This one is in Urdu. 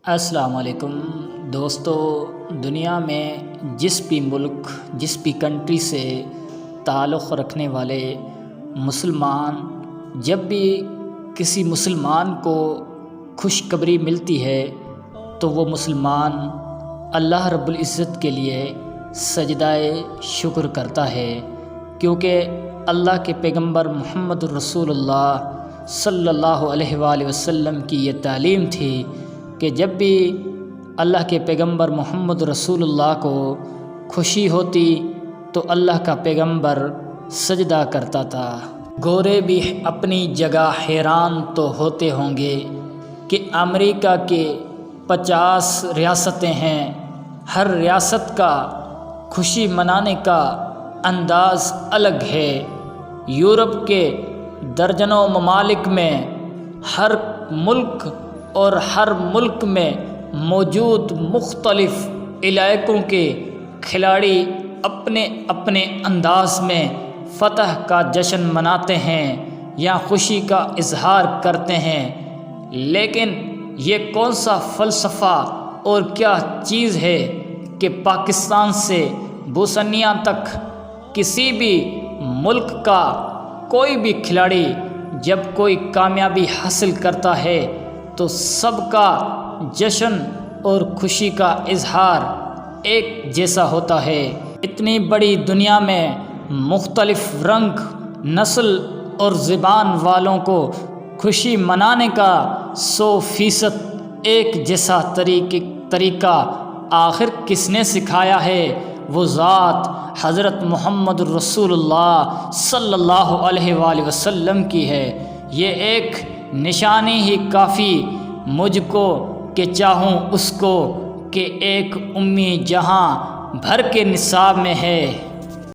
السلام علیکم دوستو، دنیا میں جس بھی ملک جس بھی کنٹری سے تعلق رکھنے والے مسلمان جب بھی کسی مسلمان کو خوشخبری ملتی ہے تو وہ مسلمان اللہ رب العزت کے لیے سجدہ شکر کرتا ہے، کیونکہ اللہ کے پیغمبر محمد رسول اللہ صلی اللہ علیہ وآلہ وسلم کی یہ تعلیم تھی کہ جب بھی اللہ کے پیغمبر محمد رسول اللہ کو خوشی ہوتی تو اللہ کا پیغمبر سجدہ کرتا تھا۔ گورے بھی اپنی جگہ حیران تو ہوتے ہوں گے کہ امریکہ کے 50 ریاستیں ہیں، ہر ریاست کا خوشی منانے کا انداز الگ ہے۔ یورپ کے درجنوں ممالک میں ہر ملک اور ہر ملک میں موجود مختلف علاقوں کے کھلاڑی اپنے اپنے انداز میں فتح کا جشن مناتے ہیں یا خوشی کا اظہار کرتے ہیں، لیکن یہ کون سا فلسفہ اور کیا چیز ہے کہ پاکستان سے بوسنیا تک کسی بھی ملک کا کوئی بھی کھلاڑی جب کوئی کامیابی حاصل کرتا ہے تو سب کا جشن اور خوشی کا اظہار ایک جیسا ہوتا ہے۔ اتنی بڑی دنیا میں مختلف رنگ، نسل اور زبان والوں کو خوشی منانے کا 100% ایک جیسا طریقہ آخر کس نے سکھایا ہے؟ وہ ذات حضرت محمد رسول اللہ صلی اللہ علیہ وآلہ وسلم کی ہے۔ یہ ایک نشانی ہی کافی مجھ کو کہ چاہوں اس کو، کہ ایک امی جہاں بھر کے نصاب میں ہے۔